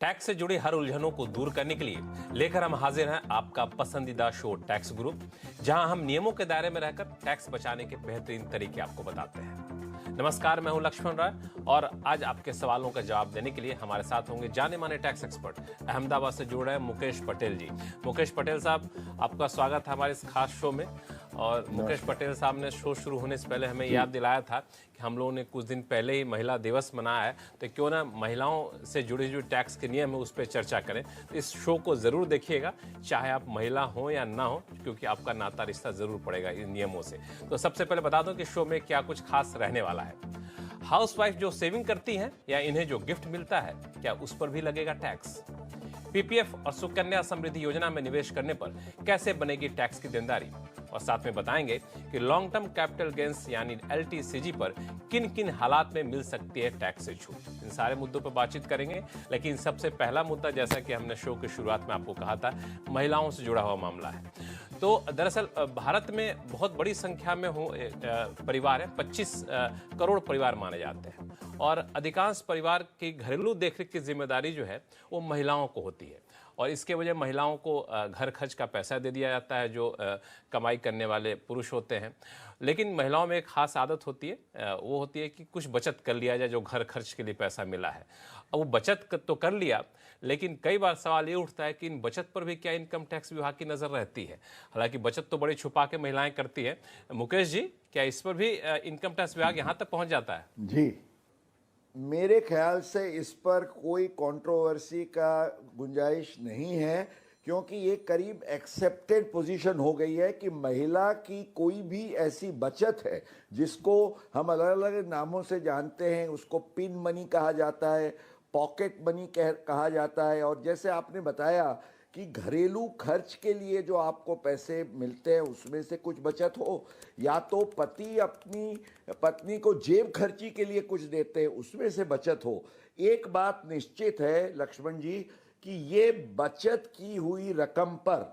Tax से जुड़ी हर उलझनों को दूर करने के लिए लेकर हम हाजिर हैं आपका पसंदीदा शो टैक्स गुरु, जहां हम नियमों के दायरे में रहकर टैक्स बचाने के बेहतरीन तरीके आपको बताते हैं। नमस्कार, मैं हूं लक्ष्मण राय और आज आपके सवालों का जवाब देने के लिए हमारे साथ होंगे जाने माने टैक्स एक्सपर्ट अहमदाबाद से जुड़ रहे हैं मुकेश पटेल जी। मुकेश पटेल साहब, आपका स्वागत है हमारे इस खास शो में। और मुकेश पटेल साहब ने शो शुरू होने से पहले हमें याद दिलाया था कि हम लोगों ने कुछ दिन पहले ही महिला दिवस मनाया है, तो क्यों ना महिलाओं से जुड़े जो टैक्स के नियम है उस पर चर्चा करें। तो इस शो को ज़रूर देखिएगा, चाहे आप महिला हो या ना हो, क्योंकि आपका नाता रिश्ता ज़रूर पड़ेगा इन नियमों से। तो सबसे पहले बता दो कि शो में क्या कुछ खास रहने वाला है। हाउसवाइफ जो सेविंग करती हैं या इन्हें जो गिफ्ट मिलता है, क्या उस पर भी लगेगा टैक्स? पीपीएफ और सुकन्या समृद्धि योजना में निवेश करने पर कैसे बनेगी टैक्स की देनदारी? और साथ में बताएंगे कि लॉन्ग टर्म कैपिटल गेंस यानी एलटीसीजी पर किन किन हालात में मिल सकती है टैक्स से छूट। इन सारे मुद्दों पर बातचीत करेंगे, लेकिन सबसे पहला मुद्दा, जैसा कि हमने शो की शुरुआत में आपको कहा था, महिलाओं से जुड़ा हुआ मामला है। तो दरअसल भारत में बहुत बड़ी संख्या में परिवार है, 25 करोड़ परिवार माने जाते हैं, और अधिकांश परिवार की घरेलू देखरेख की जिम्मेदारी जो है वो महिलाओं को होती है। और इसके वजह महिलाओं को घर खर्च का पैसा दे दिया जाता है जो कमाई करने वाले पुरुष होते हैं। लेकिन महिलाओं में एक खास आदत होती है, वो होती है कि कुछ बचत कर लिया जाए जो घर खर्च के लिए पैसा मिला है। अब वो बचत तो कर लिया, लेकिन कई बार सवाल ये उठता है कि इन बचत पर भी क्या इनकम टैक्स विभाग की नज़र रहती है? हालांकि बचत तो बड़ी छुपा के महिलाएं करती है। मुकेश जी, क्या इस पर भी इनकम टैक्स विभाग यहाँ तक पहुँच जाता है? जी, मेरे ख्याल से इस पर कोई कंट्रोवर्सी का गुंजाइश नहीं है, क्योंकि ये करीब एक्सेप्टेड पोजीशन हो गई है कि महिला की कोई भी ऐसी बचत है जिसको हम अलग अलग नामों से जानते हैं, उसको पिन मनी कहा जाता है, पॉकेट मनी कहा जाता है, और जैसे आपने बताया कि घरेलू खर्च के लिए जो आपको पैसे मिलते हैं उसमें से कुछ बचत हो, या तो पति अपनी पत्नी को जेब खर्ची के लिए कुछ देते हैं उसमें से बचत हो। एक बात निश्चित है लक्ष्मण जी कि ये बचत की हुई रकम पर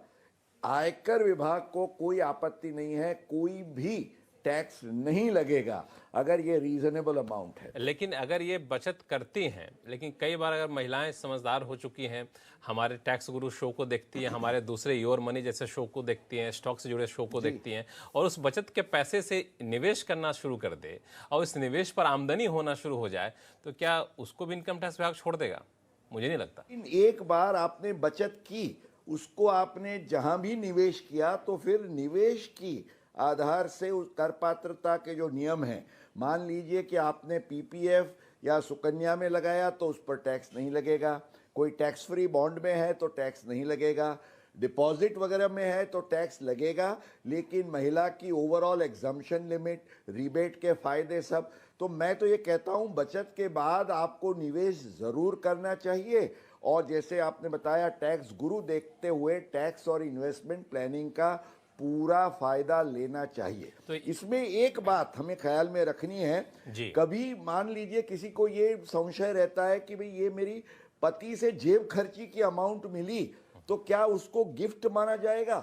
आयकर विभाग को कोई आपत्ति नहीं है, कोई भी टैक्स नहीं लगेगा अगर ये रीजनेबल अमाउंट है। लेकिन अगर ये बचत करती हैं, लेकिन कई बार अगर महिलाएं समझदार हो चुकी हैं, हमारे टैक्स गुरु शो को देखती हैं, हमारे दूसरे योर मनी जैसे शो को देखती हैं, स्टॉक से जुड़े शो को देखती हैं, और उस बचत के पैसे से निवेश करना शुरू कर दे और इस निवेश पर आमदनी होना शुरू हो जाए, तो क्या उसको भी इनकम टैक्स विभाग छोड़ देगा? मुझे नहीं लगता। एक बार आपने बचत की, उसको आपने जहां भी निवेश किया, तो फिर निवेश की आधार से उस कर पात्रता के जो नियम हैं, मान लीजिए कि आपने पीपीएफ या सुकन्या में लगाया तो उस पर टैक्स नहीं लगेगा, कोई टैक्स फ्री बॉन्ड में है तो टैक्स नहीं लगेगा, डिपॉजिट वगैरह में है तो टैक्स लगेगा, लेकिन महिला की ओवरऑल एग्जम्पशन लिमिट, रिबेट के फायदे सब। तो मैं तो ये कहता हूँ बचत के बाद आपको निवेश ज़रूर करना चाहिए, और जैसे आपने बताया टैक्स गुरु देखते हुए टैक्स और इन्वेस्टमेंट प्लानिंग का पूरा फायदा लेना चाहिए। तो इसमें एक बात हमें ख्याल में रखनी है, कभी मान लीजिए किसी को ये संशय रहता है कि भाई ये मेरी पति से जेब खर्ची की अमाउंट मिली तो क्या उसको गिफ्ट माना जाएगा?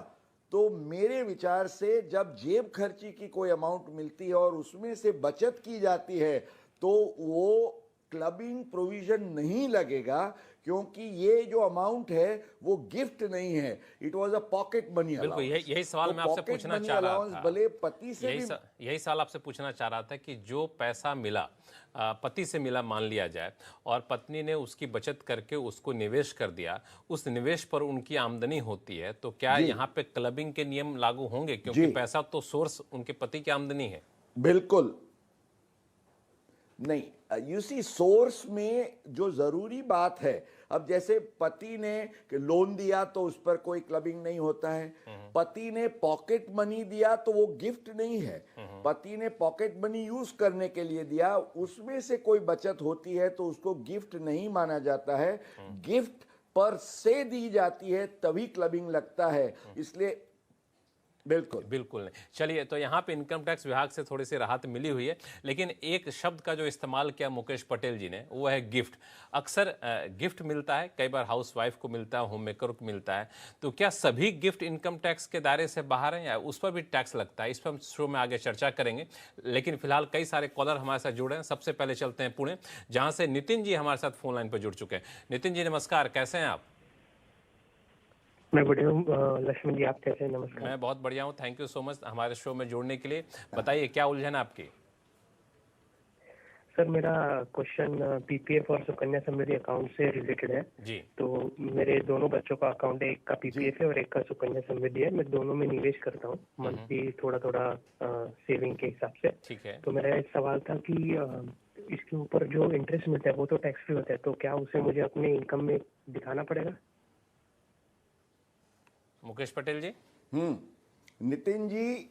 तो मेरे विचार से जब जेब खर्ची की कोई अमाउंट मिलती है और उसमें से बचत की जाती है तो वो क्लबिंग प्रोविजन नहीं लगेगा, क्योंकि ये जो अमाउंट है वो गिफ्ट नहीं है, it was a pocket money. बिल्कुल, यही सवाल मैं आपसे पूछना चाह रहा था। भले पति से यही सवाल आपसे पूछना चाह रहा था कि जो पैसा मिला, पति से मिला मान लिया जाए, और पत्नी ने उसकी बचत करके उसको निवेश कर दिया, उस निवेश पर उनकी आमदनी होती है, तो क्या यहाँ पे क्लबिंग के नियम लागू होंगे? क्योंकि पैसा तो सोर्स उनके पति की आमदनी है। बिल्कुल नहीं, यू सी सोर्स में जो जरूरी बात है, अब जैसे पति ने लोन दिया तो उस पर कोई क्लबिंग नहीं होता है, पति ने पॉकेट मनी दिया तो वो गिफ्ट नहीं है, पति ने पॉकेट मनी यूज करने के लिए दिया, उसमें से कोई बचत होती है तो उसको गिफ्ट नहीं माना जाता है, गिफ्ट पर से दी जाती है तभी क्लबिंग लगता है। इसलिए बिल्कुल। बिल्कुल नहीं। चलिए, तो यहाँ पे इनकम टैक्स विभाग से थोड़ी सी राहत मिली हुई है, लेकिन एक शब्द का जो इस्तेमाल किया मुकेश पटेल जी ने, वो है गिफ्ट। अक्सर गिफ्ट मिलता है, कई बार हाउस वाइफ को मिलता है, होम मेकर को मिलता है, तो क्या सभी गिफ्ट इनकम टैक्स के दायरे से बाहर हैं या उस पर भी टैक्स लगता है? इस पर हम शो में आगे चर्चा करेंगे, लेकिन फिलहाल कई सारे कॉलर हमारे साथ जुड़े हैं। सबसे पहले चलते हैं पुणे, जहाँ से नितिन जी हमारे साथ फोन लाइन पर जुड़ चुके हैं। नितिन जी नमस्कार, कैसे हैं आप? मैं बढ़िया हूँ लक्ष्मण जी, आप कैसे हैं? नमस्कार। मैं बहुत बढ़िया हूँ, थैंक यू सो मच हमारे शो में जुड़ने के लिए। बताइए क्या उलझन है आपकी? सर, मेरा क्वेश्चन पीपीएफ और सुकन्या समृद्धि अकाउंट से रिलेटेड है। जी। तो मेरे दोनों बच्चों का अकाउंट है, एक का पीपीएफ है और एक का सुकन्या समृद्धि है। मैं दोनों में निवेश करता हूँ मंथली, थोड़ा थोड़ा सेविंग के हिसाब से। ठीक है। तो मेरा एक सवाल था कि इसके ऊपर जो इंटरेस्ट मिलता है वो तो टैक्स फ्री होता है, तो क्या उसे मुझे अपने इनकम में दिखाना पड़ेगा? मुकेश पटेल जी। नितिन जी,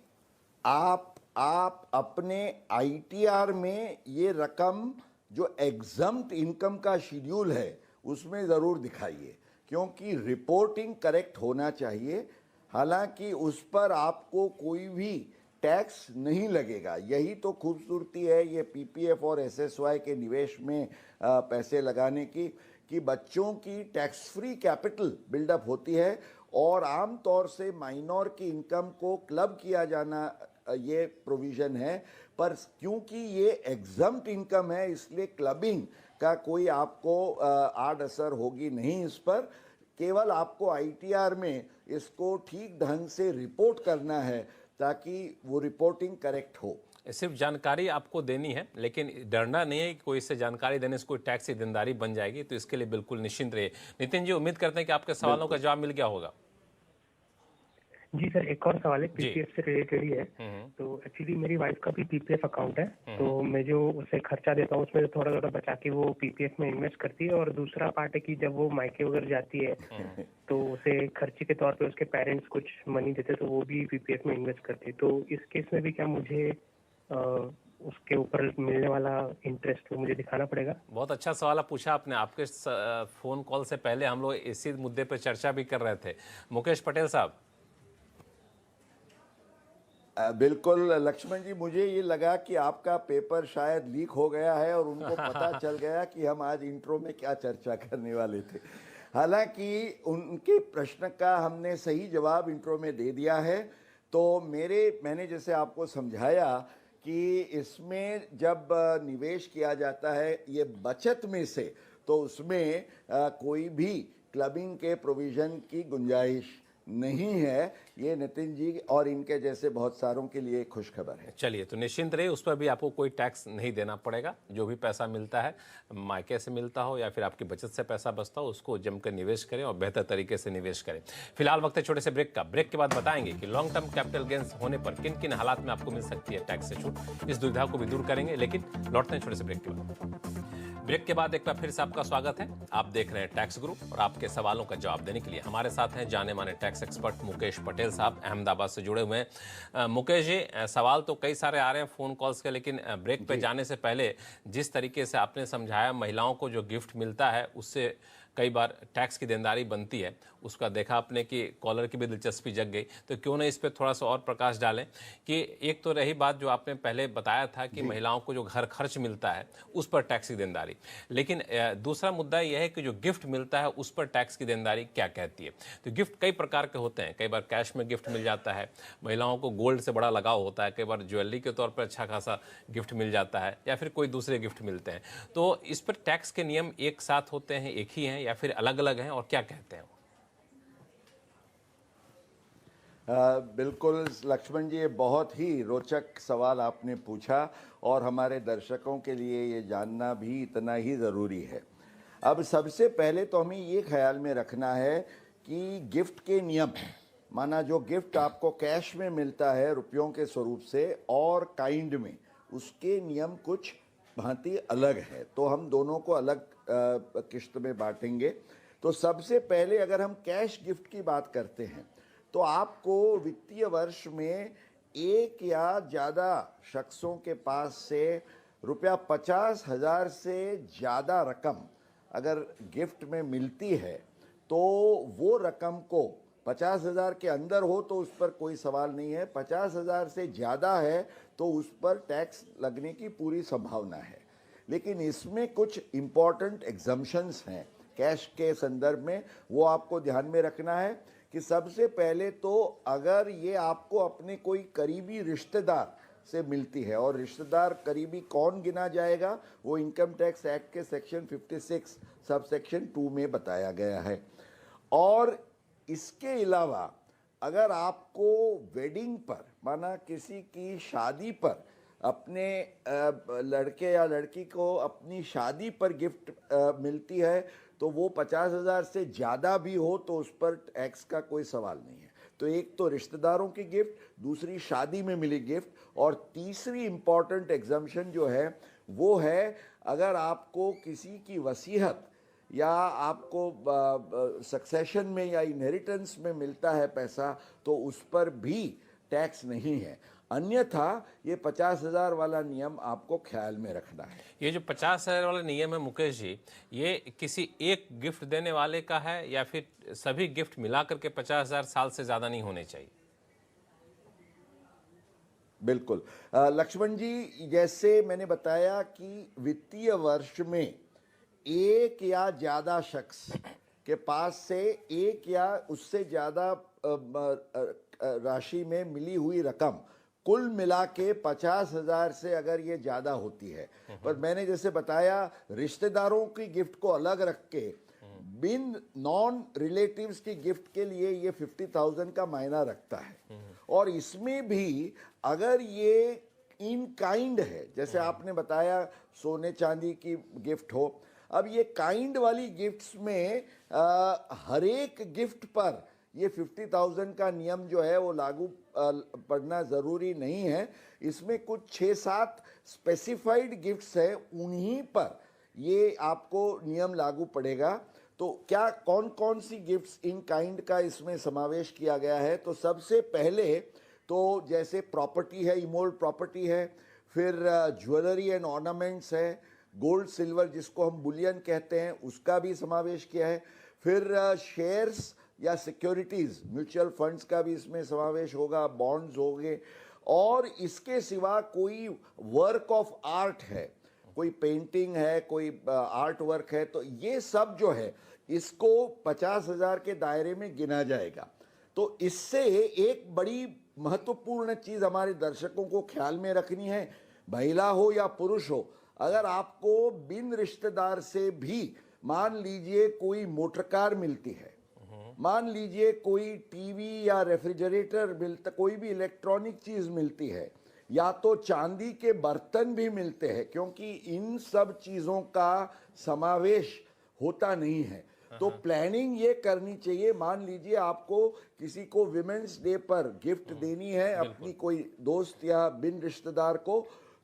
आप अपने आईटीआर में ये रकम जो एग्जम्प्ट इनकम का शेड्यूल है उसमें ज़रूर दिखाइए, क्योंकि रिपोर्टिंग करेक्ट होना चाहिए। हालांकि उस पर आपको कोई भी टैक्स नहीं लगेगा। यही तो खूबसूरती है ये पीपीएफ और एसएसवाई के निवेश में पैसे लगाने की, कि बच्चों की टैक्स फ्री कैपिटल बिल्डअप होती है और आम तौर से माइनर की इनकम को क्लब किया जाना ये प्रोविज़न है। पर क्योंकि ये एग्जम्प्ट इनकम है, इसलिए क्लबिंग का कोई आपको आड़ असर होगी नहीं इस पर। केवल आपको आईटीआर में इसको ठीक ढंग से रिपोर्ट करना है ताकि वो रिपोर्टिंग करेक्ट हो। सिर्फ जानकारी आपको देनी है, लेकिन डरना नहीं है कि कोई इससे जानकारी देने से कोई टैक्स की देनदारी बन जाएगी, तो इसके लिए बिल्कुल निश्चिंत रहिए। नितिन जी, उम्मीद करते हैं कि आपके सवालों का जवाब मिल गया होगा। जी सर, एक और सवाल है, पीपीएफ से रिलेटेड ही है। तो एक्चुअली मेरी वाइफ का भी पीपीएफ अकाउंट है, तो मैं जो उसे खर्चा देता हूँ उसमें थोड़ा थोड़ा बचा के वो पीपीएफ में इन्वेस्ट करती है। और दूसरा पार्ट है कि जब वो मायके वगैरह जाती है तो उसे खर्चे के तौर पे उसके पेरेंट्स कुछ मनी देते, तो वो भी पीपीएफ में इन्वेस्ट करती है। तो इस केस में भी क्या मुझे उसके ऊपर मिलने वाला इंटरेस्ट वो मुझे दिखाना पड़ेगा? बहुत अच्छा सवाल आप पूछा आपने। आपके फोन कॉल से पहले हम लोग इसी मुद्दे पर चर्चा भी कर रहे थे। मुकेश पटेल साहब। बिल्कुल लक्ष्मण जी, मुझे ये लगा कि आपका पेपर शायद लीक हो गया है और उनको पता चल गया कि हम आज इंट्रो में क्या चर्चा करने वाले थे। हालांकि उनके प्रश्न का हमने सही जवाब इंट्रो में दे दिया है। तो मैंने जैसे आपको समझाया कि इसमें जब निवेश किया जाता है ये बचत में से, तो उसमें कोई भी क्लबिंग के प्रोविज़न की गुंजाइश नहीं है। ये नितिन जी और इनके जैसे बहुत सारों के लिए खुशखबर है। चलिए, तो निश्चिंत रहिए, उस पर भी आपको कोई टैक्स नहीं देना पड़ेगा। जो भी पैसा मिलता है, मायके से मिलता हो या फिर आपकी बचत से पैसा बचता हो, उसको जमकर निवेश करें और बेहतर तरीके से निवेश करें। फिलहाल वक्त है छोटे से ब्रेक का। ब्रेक के बाद बताएंगे कि लॉन्ग टर्म कैपिटल गेंस होने पर किन किन हालात में आपको मिल सकती है टैक्स से छूट। इस दुविधा को भी दूर करेंगे, लेकिन लौटते हैं छोटे से ब्रेक के बाद। ब्रेक के बाद एक बार फिर से आपका स्वागत है। आप देख रहे हैं टैक्स गुरु और आपके सवालों का जवाब देने के लिए हमारे साथ हैं जाने माने टैक्स एक्सपर्ट मुकेश पटेल साहब, अहमदाबाद से जुड़े हुए हैं। मुकेश जी, सवाल तो कई सारे आ रहे हैं फोन कॉल्स के, लेकिन ब्रेक पे जाने से पहले जिस तरीके से आपने समझाया महिलाओं को जो गिफ्ट मिलता है उससे कई बार टैक्स की देनदारी बनती है, उसका देखा आपने कि कॉलर की भी दिलचस्पी जग गई। तो क्यों ना इस पर थोड़ा सा और प्रकाश डालें कि एक तो रही बात जो आपने पहले बताया था कि महिलाओं को जो घर खर्च मिलता है उस पर टैक्स की देनदारी, लेकिन दूसरा मुद्दा यह है कि जो गिफ्ट मिलता है उस पर टैक्स की देनदारी क्या कहती है। तो गिफ्ट कई प्रकार के होते हैं। कई बार कैश में गिफ्ट मिल जाता है, महिलाओं को गोल्ड से बड़ा लगाव होता है, कई बार ज्वेलरी के तौर पर अच्छा खासा गिफ्ट मिल जाता है, या फिर कोई दूसरे गिफ्ट मिलते हैं। तो इस पर टैक्स के नियम एक साथ होते हैं, एक ही हैं, या फिर अलग अलग हैं, और क्या कहते हैं? बिल्कुल लक्ष्मण जी, ये बहुत ही रोचक सवाल आपने पूछा और हमारे दर्शकों के लिए ये जानना भी इतना ही ज़रूरी है। अब सबसे पहले तो हमें ये ख्याल में रखना है कि गिफ्ट के नियम, माना जो गिफ्ट आपको कैश में मिलता है रुपयों के स्वरूप से और काइंड में, उसके नियम कुछ भांति अलग है। तो हम दोनों को अलग किश्त में बांटेंगे। तो सबसे पहले अगर हम कैश गिफ्ट की बात करते हैं तो आपको वित्तीय वर्ष में एक या ज़्यादा शख्सों के पास से रुपया 50,000 से ज़्यादा रकम अगर गिफ्ट में मिलती है तो वो रकम को 50,000 के अंदर हो तो उस पर कोई सवाल नहीं है, 50,000 से ज़्यादा है तो उस पर टैक्स लगने की पूरी संभावना है। लेकिन इसमें कुछ इम्पॉर्टेंट एग्जम्पशंस हैं कैश के संदर्भ में, वो आपको ध्यान में रखना है कि सबसे पहले तो अगर ये आपको अपने कोई करीबी रिश्तेदार से मिलती है, और रिश्तेदार करीबी कौन गिना जाएगा वो इनकम टैक्स एक्ट के सेक्शन 56 सब सेक्शन 2 में बताया गया है। और इसके अलावा अगर आपको वेडिंग पर, माना किसी की शादी पर, अपने लड़के या लड़की को अपनी शादी पर गिफ्ट मिलती है तो वो 50,000 से ज़्यादा भी हो तो उस पर टैक्स का कोई सवाल नहीं है। तो एक तो रिश्तेदारों की गिफ्ट, दूसरी शादी में मिली गिफ्ट, और तीसरी इम्पॉर्टेंट एग्जम्पशन जो है वो है अगर आपको किसी की वसीयत या आपको सक्सेशन में या इनहेरिटेंस में मिलता है पैसा तो उस पर भी टैक्स नहीं है। अन्यथा ये 50,000 वाला नियम आपको ख्याल में रखना है। ये जो 50,000 वाला नियम है मुकेश जी, ये किसी एक गिफ्ट देने वाले का है या फिर सभी गिफ्ट मिला करके 50,000 साल से ज्यादा नहीं होने चाहिए? बिल्कुल लक्ष्मण जी, जैसे मैंने बताया कि वित्तीय वर्ष में एक या ज़्यादा शख्स के पास से एक या उससे ज़्यादा राशि में मिली हुई रकम कुल मिला के 50,000 से अगर ये ज़्यादा होती है, पर मैंने जैसे बताया रिश्तेदारों की गिफ्ट को अलग रख के बिन नॉन रिलेटिव्स की गिफ्ट के लिए ये 50,000 का मायना रखता है। और इसमें भी अगर ये इन काइंड है, जैसे आपने बताया सोने चांदी की गिफ्ट हो, अब ये काइंड वाली गिफ्ट्स में हर एक गिफ्ट पर ये 50,000 का नियम जो है वो लागू पड़ना ज़रूरी नहीं है। इसमें कुछ 6-7 स्पेसिफाइड गिफ्ट्स है, उन्हीं पर ये आपको नियम लागू पड़ेगा। तो क्या कौन कौन सी गिफ्ट्स इन काइंड का इसमें समावेश किया गया है? तो सबसे पहले तो जैसे प्रॉपर्टी है, इमोल्ड प्रॉपर्टी है, फिर ज्वेलरी एंड ऑर्नामेंट्स है, गोल्ड सिल्वर जिसको हम बुलियन कहते हैं उसका भी समावेश किया है, फिर शेयर्स या सिक्योरिटीज़ म्यूचुअल फंड्स का भी इसमें समावेश होगा, बॉन्ड्स होंगे, और इसके सिवा कोई वर्क ऑफ आर्ट है, कोई पेंटिंग है, कोई आर्ट वर्क है, तो ये सब जो है इसको 50,000 के दायरे में गिना जाएगा। तो इससे एक बड़ी महत्वपूर्ण चीज़ हमारे दर्शकों को ख्याल में रखनी है, महिला हो या पुरुष हो, अगर आपको बिन रिश्तेदार से भी मान लीजिए कोई मोटर कार मिलती है, मान लीजिए कोई टीवी या रेफ्रिजरेटर मिलता, कोई भी इलेक्ट्रॉनिक चीज़ मिलती है, या तो चांदी के बर्तन भी मिलते हैं, क्योंकि इन सब चीज़ों का समावेश होता नहीं है। तो प्लानिंग ये करनी चाहिए, मान लीजिए आपको किसी को विमेंस डे पर गिफ्ट देनी है अपनी कोई दोस्त या बिन रिश्तेदार को,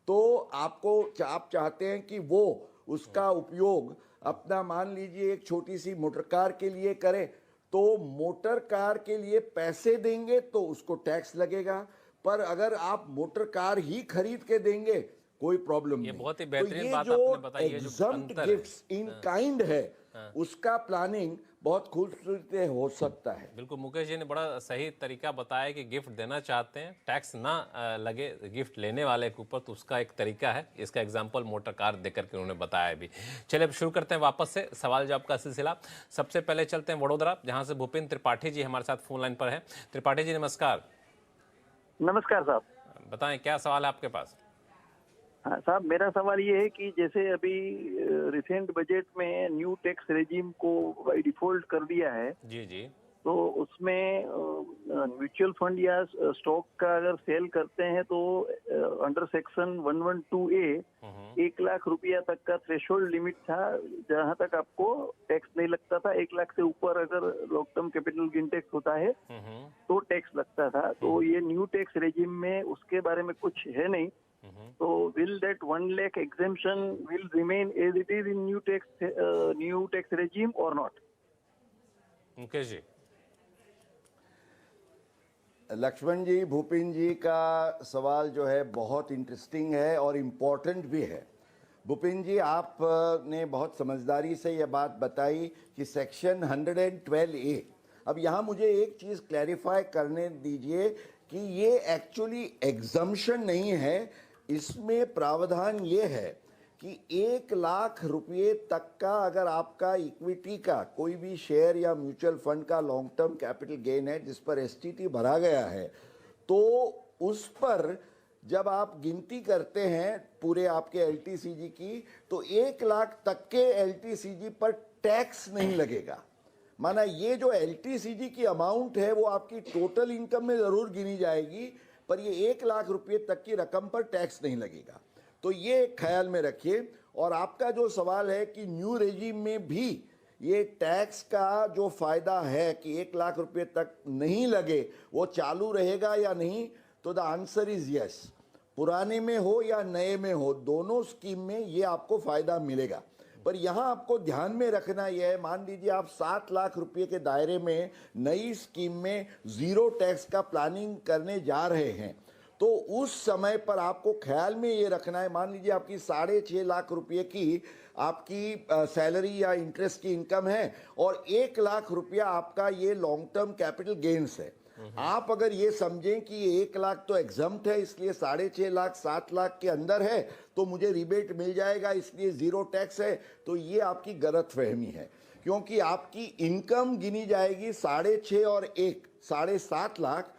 तो आपको आप चाहते हैं कि वो उसका उपयोग अपना मान लीजिए एक छोटी सी मोटर कार के लिए करे, तो मोटर कार के लिए पैसे देंगे तो उसको टैक्स लगेगा, पर अगर आप मोटर कार ही खरीद के देंगे कोई प्रॉब्लम नहीं। बहुत ही बेहतरीन बात जो आपने बताई है, जो एग्जम्प्ट अंतर है। गिफ्ट्स इन काइंड है उसका प्लानिंग बहुत खूबसूरत हो सकता है। बिल्कुल, मुकेश जी ने बड़ा सही तरीका बताया कि गिफ्ट देना चाहते हैं टैक्स ना लगे गिफ्ट लेने वाले के ऊपर, तो उसका एक तरीका है। इसका एग्जांपल मोटर कार देकर के उन्होंने बताया भी। चलिए अब शुरू करते हैं वापस से सवाल जवाब का सिलसिला। सबसे पहले चलते हैं वडोदरा, जहां से भूपेंद्र त्रिपाठी जी हमारे साथ फोन लाइन पर है। त्रिपाठी जी नमस्कार। नमस्कार साहब। बताएं क्या सवाल है आपके पास? हाँ साहब, मेरा सवाल ये है कि जैसे अभी रिसेंट बजट में न्यू टैक्स रेजिम को बाय डिफॉल्ट कर दिया है, जी जी, तो उसमें म्यूचुअल फंड या स्टॉक का अगर सेल करते हैं तो अंडर सेक्शन 112A 1 लाख रुपया तक का थ्रेशोल्ड लिमिट था, जहां तक आपको टैक्स नहीं लगता था। 1 लाख से ऊपर अगर long term capital gain tax होता है तो टैक्स लगता था। तो ये न्यू टैक्स रेजिम में उसके बारे में कुछ है नहीं, तो will that 1 lakh exemption will remain as it is in new tax regime or not? Mukesh ji. Lakshman जी, भूपेंद्र जी का सवाल जो है बहुत इंटरेस्टिंग है और इम्पोर्टेंट भी है। भूपेंद्र जी, आपने बहुत समझदारी से यह बात बताई कि सेक्शन 112A अब यहाँ मुझे एक चीज़ क्लैरिफाई करने दीजिए कि ये एक्चुअली एग्जम्पशन नहीं है, इसमें प्रावधान ये है कि 1 लाख रुपये तक का अगर आपका इक्विटी का कोई भी शेयर या म्यूचुअल फंड का लॉन्ग टर्म कैपिटल गेन है जिस पर एसटीटी भरा गया है, तो उस पर जब आप गिनती करते हैं पूरे आपके एलटीसीजी की, तो 1 लाख तक के एलटीसीजी पर टैक्स नहीं लगेगा। माना ये जो एलटीसीजी की अमाउंट है वो आपकी टोटल इनकम में ज़रूर गिनी जाएगी, पर ये 1 लाख रुपये तक की रकम पर टैक्स नहीं लगेगा। तो ये ख्याल में रखिए। और आपका जो सवाल है कि न्यू रेजिम में भी ये टैक्स का जो फ़ायदा है कि 1 लाख रुपये तक नहीं लगे, वो चालू रहेगा या नहीं, तो द आंसर इज़ यस। पुराने में हो या नए में हो, दोनों स्कीम में ये आपको फ़ायदा मिलेगा। पर यहाँ आपको ध्यान में रखना यह है, मान लीजिए आप 7 लाख रुपये के दायरे में नई स्कीम में ज़ीरो टैक्स का प्लानिंग करने जा रहे हैं, तो उस समय पर आपको ख्याल में ये रखना है, मान लीजिए आपकी 6.5 लाख रुपये की आपकी सैलरी या इंटरेस्ट की इनकम है और 1 लाख रुपया आपका ये लॉन्ग टर्म कैपिटल गेन्स है। आप अगर ये समझें कि ये 1 लाख तो एग्जम्प्ट है, इसलिए 6.5 लाख 7 लाख के अंदर है तो मुझे रिबेट मिल जाएगा, इसलिए ज़ीरो टैक्स है, तो ये आपकी गलतफहमी है। क्योंकि आपकी इनकम गिनी जाएगी 6.5 और 1 7.5 लाख,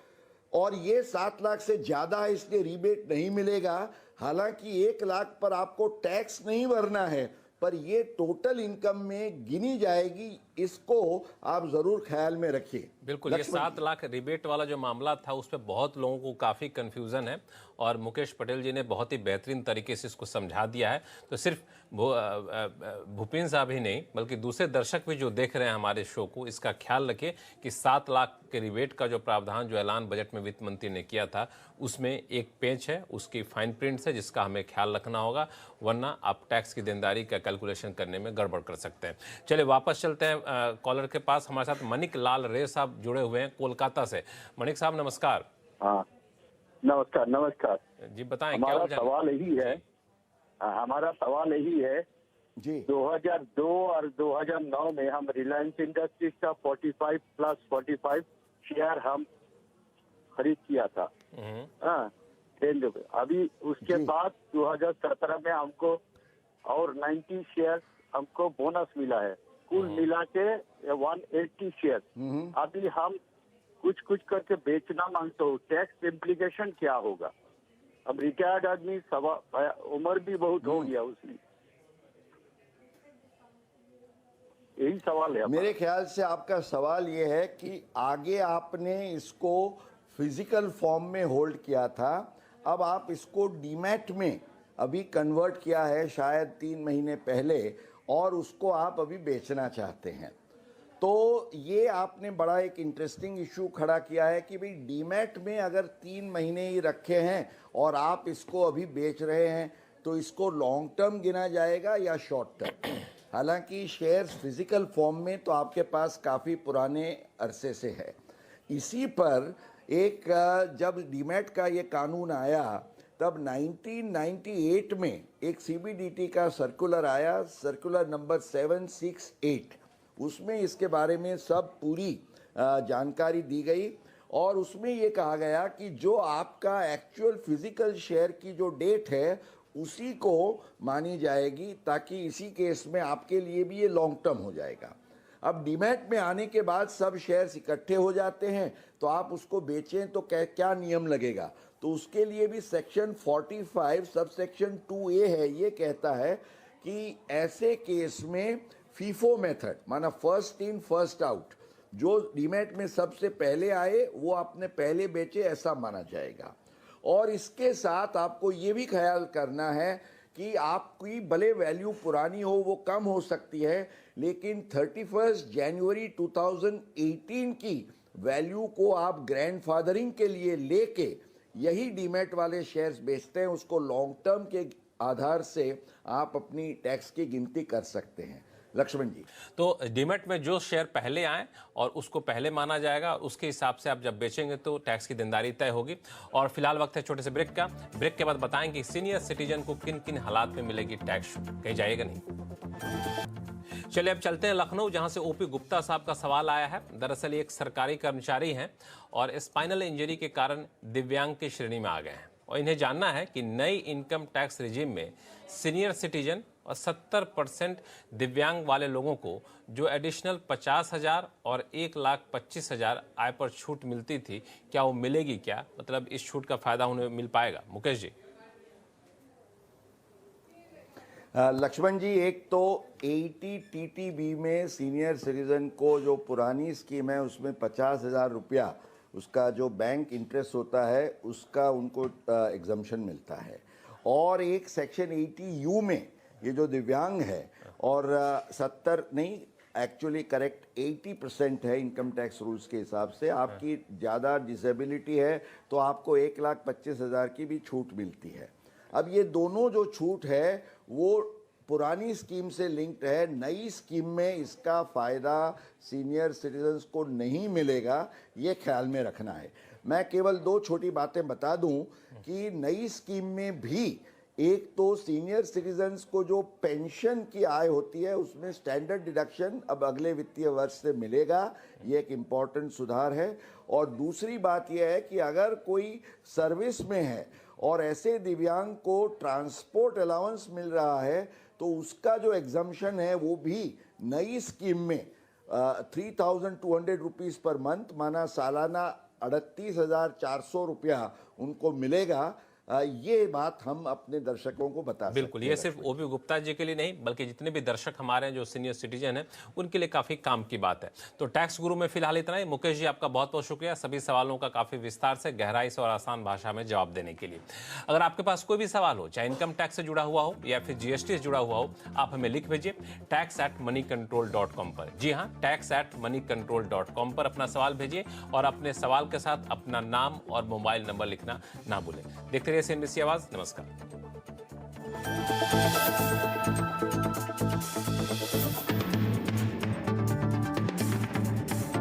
और ये 7 लाख से ज़्यादा है इसलिए रिबेट नहीं मिलेगा। हालांकि 1 लाख पर आपको टैक्स नहीं भरना है, पर ये टोटल इनकम में गिनी जाएगी, इसको आप जरूर ख्याल में रखिए। बिल्कुल, ये 7 लाख रिबेट वाला जो मामला था उस पर बहुत लोगों को काफ़ी कन्फ्यूज़न है और मुकेश पटेल जी ने बहुत ही बेहतरीन तरीके से इसको समझा दिया है। तो सिर्फ भूपेंद्र साहब ही नहीं बल्कि दूसरे दर्शक भी जो देख रहे हैं हमारे शो को, इसका ख्याल रखिए कि 7 लाख के रिबेट का जो प्रावधान जो ऐलान बजट में वित्त मंत्री ने किया था उसमें एक पेज है, उसकी फाइन प्रिंट्स है जिसका हमें ख्याल रखना होगा, वरना आप टैक्स की देनदारी का कैलकुलेशन करने में गड़बड़ कर सकते हैं। चलिए वापस चलते हैं कॉलर के पास। हमारे साथ मणिक लाल रे साहब जुड़े हुए हैं कोलकाता से। मणिक साहब नमस्कार। हाँ नमस्कार। नमस्कार जी बताएं। हमारा सवाल यही है, हमारा सवाल यही है जी 2002 और 2009 में हम रिलायंस इंडस्ट्रीज का 45+45 शेयर हम खरीद किया था। हाँ अभी उसके बाद 2017 में हमको और 90 शेयर हमको बोनस मिला है, कुल मिला के 180 शेयर। अभी हम कुछ कुछ करके बेचना मांगते हो, टैक्स इम्प्लीकेशन क्या होगा? अब रिटायर्ड आदमी उम्र भी बहुत हो गया उसकी, यही सवाल है। मेरे ख्याल से आपका सवाल ये है कि आगे आपने इसको फिजिकल फॉर्म में होल्ड किया था, अब आप इसको डीमैट में अभी कन्वर्ट किया है शायद 3 महीने पहले, और उसको आप अभी बेचना चाहते हैं। तो ये आपने बड़ा एक इंटरेस्टिंग इशू खड़ा किया है कि भाई डीमैट में अगर 3 महीने ही रखे हैं और आप इसको अभी बेच रहे हैं, तो इसको लॉन्ग टर्म गिना जाएगा या शॉर्ट टर्म? हालांकि शेयर्स फिजिकल फॉर्म में तो आपके पास काफ़ी पुराने अरसे से है। इसी पर एक जब डीमैट का ये कानून आया तब 1998 में एक सीबीडीटी का सर्कुलर आया, सर्कुलर नंबर 768। उसमें इसके बारे में सब पूरी जानकारी दी गई और उसमें ये कहा गया कि जो आपका एक्चुअल फिजिकल शेयर की जो डेट है उसी को मानी जाएगी, ताकि इसी केस में आपके लिए भी ये लॉन्ग टर्म हो जाएगा। अब डीमैट में आने के बाद सब शेयर्स इकट्ठे हो जाते हैं, तो आप उसको बेचें तो क्या नियम लगेगा? तो उसके लिए भी सेक्शन 45 सब सेक्शन 2A है, ये कहता है कि ऐसे केस में फीफो मेथड, माना फर्स्ट इन फर्स्ट आउट, जो डीमैट में सबसे पहले आए वो आपने पहले बेचे, ऐसा माना जाएगा। और इसके साथ आपको ये भी ख्याल करना है कि आपकी भले वैल्यू पुरानी हो, वो कम हो सकती है, लेकिन 31 जनवरी 2018 की वैल्यू को आप ग्रैंडफादरिंग के लिए लेके यही डीमैट वाले शेयर्स बेचते हैं, उसको लॉन्ग टर्म के आधार से आप अपनी टैक्स की गिनती कर सकते हैं। लक्ष्मण जी, तो डीमैट में जो शेयर पहले आए और उसको पहले माना जाएगा, उसके हिसाब से आप जब बेचेंगे तो टैक्स की देनदारी तय होगी। और फिलहाल वक्त है छोटे से ब्रेक का। ब्रेक के बाद बताएंगे सीनियर सिटीजन को किन किन हालात में मिलेगी टैक्स, कहीं जाइएगा नहीं। चलिए अब चलते हैं लखनऊ, जहां से ओपी गुप्ता साहब का सवाल आया है। दरअसल ये एक सरकारी कर्मचारी हैं और स्पाइनल इंजरी के कारण दिव्यांग की श्रेणी में आ गए हैं और इन्हें जानना है कि नई इनकम टैक्स रिजीम में सीनियर सिटीजन और 70% दिव्यांग वाले लोगों को जो एडिशनल 50,000 और 1,25,000 आय पर छूट मिलती थी, क्या वो मिलेगी? क्या मतलब इस छूट का फायदा उन्हें मिल पाएगा? मुकेश जी। लक्ष्मण जी, एक तो 80 टीटीबी में सीनियर सिटीजन को जो पुरानी स्कीम है उसमें 50,000 रुपया उसका जो बैंक इंटरेस्ट होता है उसका उनको एग्जम्पशन मिलता है। और एक सेक्शन 80U में ये जो दिव्यांग है और 70 नहीं, एक्चुअली करेक्ट 80% है इनकम टैक्स रूल्स के हिसाब से। आपकी ज़्यादा डिसेबिलिटी है तो आपको 1,25,000 की भी छूट मिलती है। अब ये दोनों जो छूट है वो पुरानी स्कीम से लिंक्ड है। नई स्कीम में इसका फ़ायदा सीनियर सिटीजन्स को नहीं मिलेगा, ये ख्याल में रखना है। मैं केवल 2 छोटी बातें बता दूं कि नई स्कीम में भी एक तो सीनियर सिटीजन्स को जो पेंशन की आय होती है उसमें स्टैंडर्ड डिडक्शन अब अगले वित्तीय वर्ष से मिलेगा, ये एक इम्पॉर्टेंट सुधार है। और दूसरी बात यह है कि अगर कोई सर्विस में है और ऐसे दिव्यांग को ट्रांसपोर्ट अलाउंस मिल रहा है तो उसका जो एग्जम्पशन है वो भी नई स्कीम में 3,200 रुपीज़ पर मंथ, माना सालाना 38,400 रुपया उनको मिलेगा। ये बात हम अपने दर्शकों को बता सकते हैं। बिल्कुल, ये सिर्फ ओपी गुप्ता जी के लिए नहीं बल्कि जितने भी दर्शक हमारे हैं जो सीनियर सिटीजन हैं उनके लिए काफी काम की बात है। तो टैक्स गुरु में फिलहाल इतना ही। मुकेश जी, आपका बहुत बहुत शुक्रिया सभी सवालों का काफी विस्तार से, गहराई से और आसान भाषा में जवाब देने के लिए। अगर आपके पास कोई भी सवाल हो, चाहे इनकम टैक्स से जुड़ा हुआ हो या फिर GST से जुड़ा हुआ हो, आप हमें लिख भेजिए tax@moneycontrol.com पर। जी हाँ, tax@moneycontrol.com पर अपना सवाल भेजिए और अपने सवाल के साथ अपना नाम और मोबाइल नंबर लिखना ना भूलें। देखते रहिए CNBC आवाज। नमस्कार।